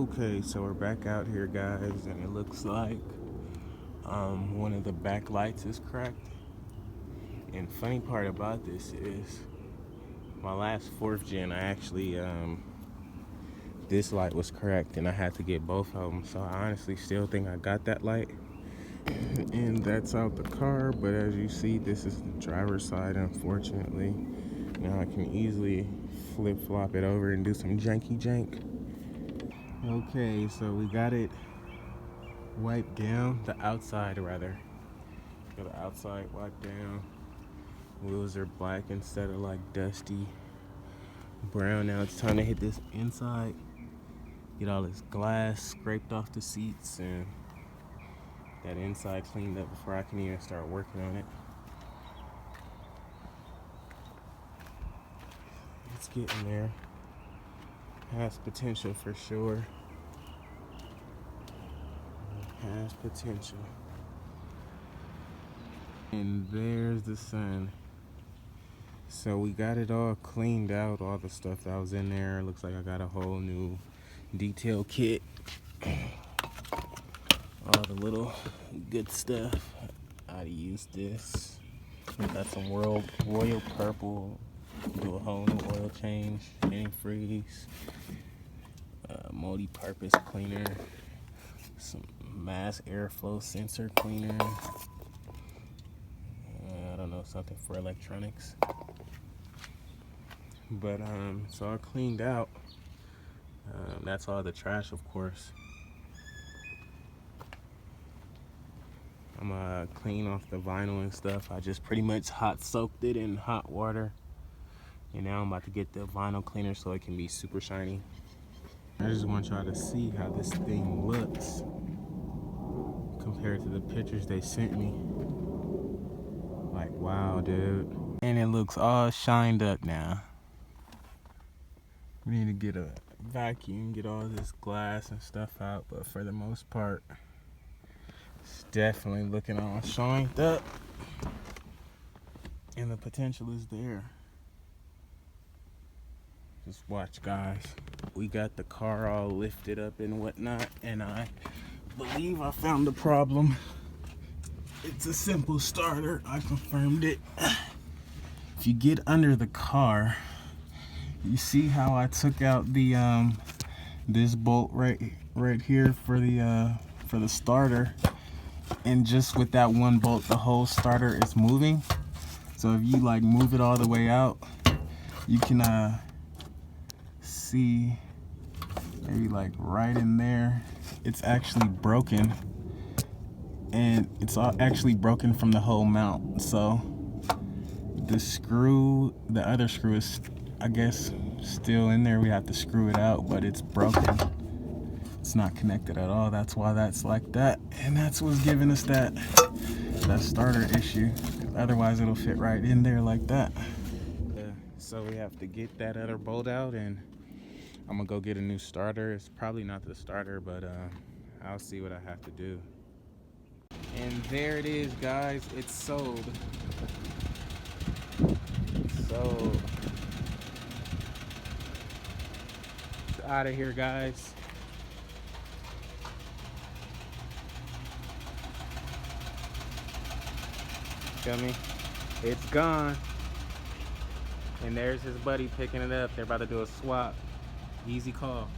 Okay, so we're back out here, guys, and it looks like one of the back lights is cracked. And funny part about this is my last 4th gen, I actually this light was cracked and I had to get both of them. So I honestly still think I got that light. And that's out the car, but as you see, this is the driver's side, unfortunately. Now I can easily flip-flop it over and do some janky jank. Okay, so we got it wiped down, the outside rather. Got the outside wiped down. Wheels are black instead of like dusty brown. Now it's time to hit this inside. Get all this glass scraped off the seats and that inside cleaned up before I can even start working on it. It's getting there. Has potential for sure. Has potential. And there's the sun. So we got it all cleaned out, all the stuff that was in there. Looks like I got a whole new detail kit. All the little good stuff. I'd use this. We got some royal purple. Do a whole new oil change, antifreeze, multi-purpose cleaner, some mass airflow sensor cleaner. I don't know, something for electronics. But it's all cleaned out. That's all the trash, of course. I'm gonna clean off the vinyl and stuff. I just pretty much hot soaked it in hot water. And now I'm about to get the vinyl cleaner so it can be super shiny. I just want y'all to see how this thing looks compared to the pictures they sent me. Like, wow, dude. And it looks all shined up now. We need to get a vacuum, get all this glass and stuff out, but for the most part, it's definitely looking all shined up. And the potential is there. Just watch, guys. We got the car all lifted up and whatnot, and I believe I found the problem. It's a simple starter. I confirmed it. If you get under the car, you see how I took out the this bolt right here for the starter, and just with that one bolt, the whole starter is moving. So if you like move it all the way out, you can see maybe like right in there, it's actually broken, and it's actually broken from the whole mount. So the screw, the other screw is, I guess, still in there. We have to screw it out, but it's broken. It's not connected at all. That's why that's like that, and that's what's giving us that starter issue. Otherwise it'll fit right in there like that. So we have to get that other bolt out, and I'm gonna go get a new starter. It's probably not the starter, but I'll see what I have to do. And there it is, guys. It's sold. So out of here, guys. Feel me? It's gone. And there's his buddy picking it up. They're about to do a swap. Easy call.